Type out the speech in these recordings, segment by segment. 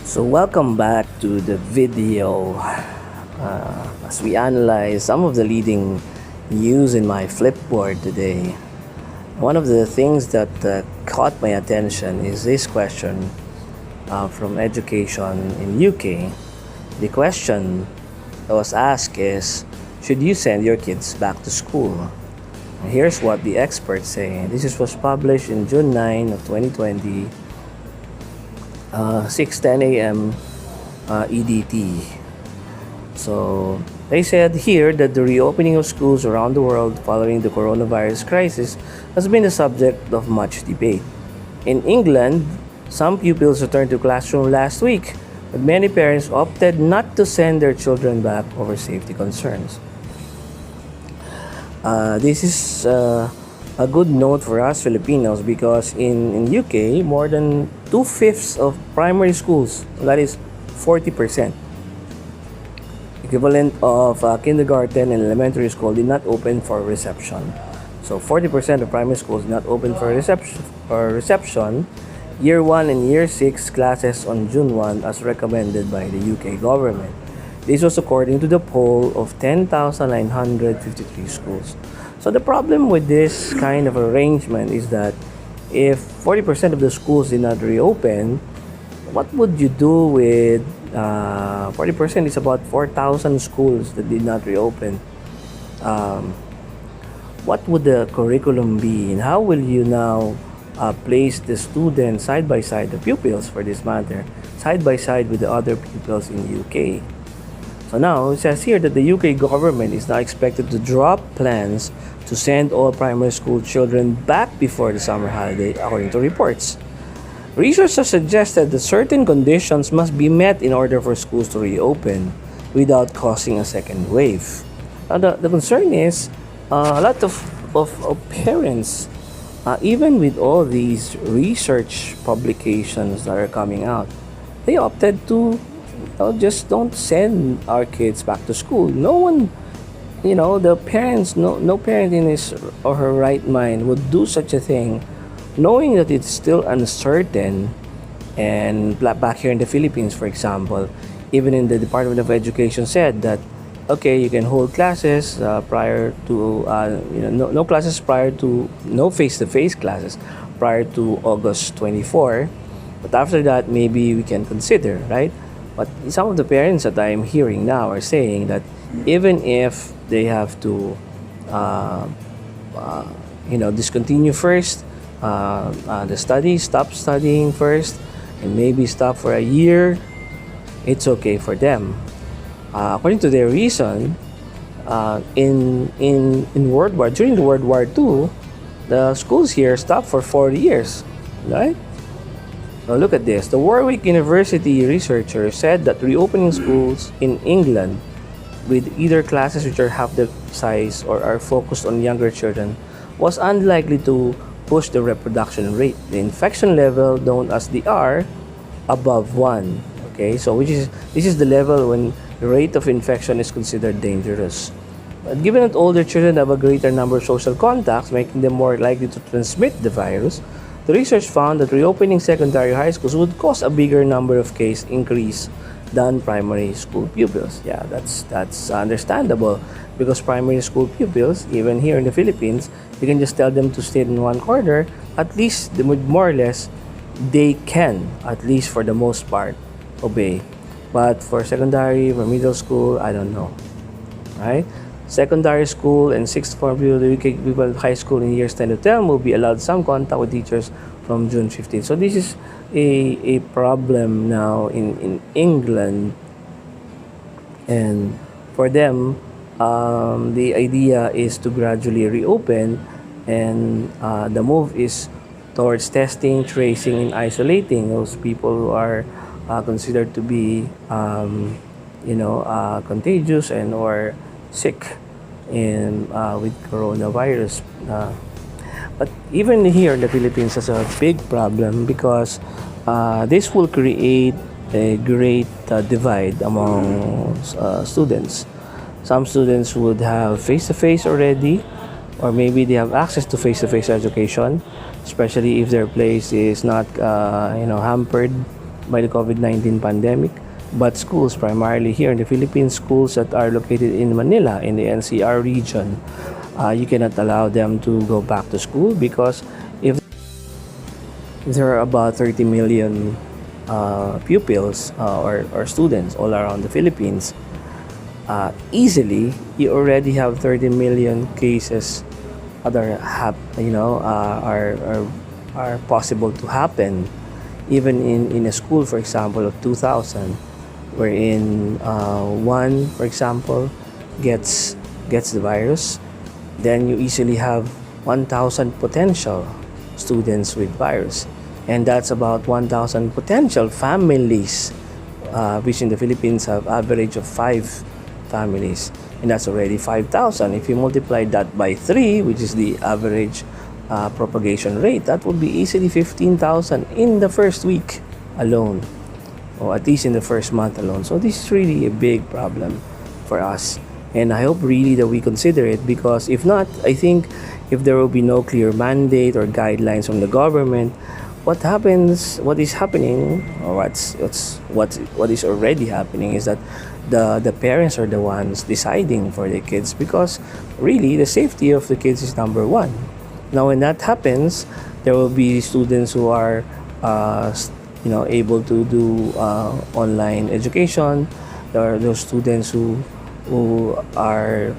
So welcome back to the video as we analyze some of the leading news in my Flipboard today. One of the things that caught my attention is this question from education in UK. The question that was asked is, should you send your kids back to school? And here's what the experts say. Was published in June 9 of 2020, 6:10 a.m. EDT. So they said here that the reopening of schools around the world following the coronavirus crisis has been the subject of much debate. In England, some pupils returned to classroom last week, but many parents opted not to send their children back over safety concerns. This is a good note for us Filipinos because in UK, more than 2/5 of primary schools, that is 40%, equivalent of kindergarten and elementary school, did not open for reception. So 40% of primary schools did not open for reception. Year 1 and Year 6 classes on June 1 as recommended by the UK government. This was according to the poll of 10,953 schools. So the problem with this kind of arrangement is that if 40% of the schools did not reopen, what would you do with 40% is about 4,000 schools that did not reopen? What would the curriculum be, and how will you now place the students side by side, the pupils for this matter, side by side with the other pupils in the UK? So now it says here that the UK government is now expected to drop plans to send all primary school children back before the summer holiday, according to reports. Researchers suggested that certain conditions must be met in order for schools to reopen without causing a second wave. Now, the concern is a lot of parents, even with all these research publications that are coming out, they opted to just don't send our kids back to school. No one, the parents, no parent in his or her right mind would do such a thing, knowing that it's still uncertain. And back here in the Philippines, for example, even in the Department of Education said that, okay, you can hold classes prior to, no classes prior to, no face-to-face classes prior to August 24. But after that, maybe we can consider, right? But some of the parents that I am hearing now are saying that even if they have to, discontinue first the study, stop studying first, and maybe stop for a year, it's okay for them. According to their reason, during the World War II, the schools here stopped for 4 years, right? Now look at this. The Warwick University researcher said that reopening schools in England with either classes which are half the size or are focused on younger children was unlikely to push the reproduction rate. The infection level, known as the R, above 1. Okay, so this is the level when the rate of infection is considered dangerous. But given that older children have a greater number of social contacts, making them more likely to transmit the virus, the research found that reopening secondary high schools would cause a bigger number of case increase than primary school pupils. Yeah, that's understandable because primary school pupils, even here in the Philippines, you can just tell them to stay in one corner. At least, more or less, they can, at least for the most part, obey. But for secondary, for middle school, I don't know. Right? Secondary school and sixth form people high school in years 10 to 10 will be allowed some contact with teachers from June 15. So this is a problem now in England, and for them, the idea is to gradually reopen, and the move is towards testing, tracing, and isolating those people who are considered to be contagious and or sick with coronavirus. But even here in the Philippines, there's a big problem because this will create a great divide among students. Some students would have face-to-face already, or maybe they have access to face-to-face education, especially if their place is not hampered by the COVID-19 pandemic. But schools, primarily here in the Philippines, schools that are located in Manila, in the NCR region, you cannot allow them to go back to school because if there are about 30 million pupils or students all around the Philippines, easily you already have 30 million cases that are possible to happen even in a school, for example, of 2,000, wherein one, for example, gets the virus, then you easily have 1,000 potential students with virus, and that's about 1,000 potential families, which in the Philippines have average of 5 families, and that's already 5,000. If you multiply that by 3, which is the average propagation rate, that would be easily 15,000 in the first week alone, or at least in the first month alone. So this is really a big problem for us, and I hope really that we consider it, because if not, I think if there will be no clear mandate or guidelines from the government, what is happening, or what is already happening, is that the parents are the ones deciding for the kids, because really the safety of the kids is number one. Now when that happens, there will be students who are able to do online education. There are those students who are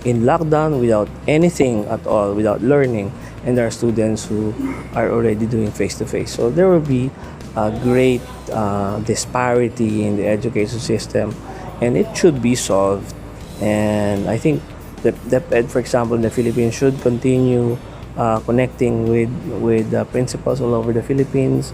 in lockdown without anything at all, without learning, and there are students who are already doing face-to-face. So there will be a great disparity in the education system, and it should be solved. And I think the DepEd, for example, in the Philippines, should continue connecting with principals all over the Philippines.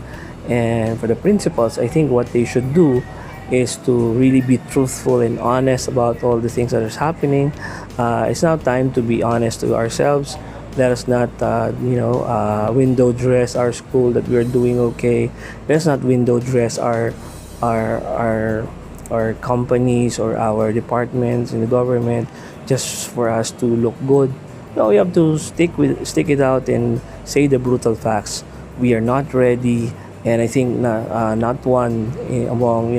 And for the principals, I think what they should do is to really be truthful and honest about all the things that is happening. It's now time to be honest to ourselves. Let us not, window dress our school that we're doing okay. Let's not window dress our companies or our departments in the government just for us to look good. No, we have to stick it out and say the brutal facts. We are not ready, and I think not one among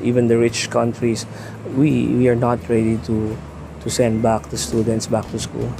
even the rich countries, we are not ready to send back the students back to school.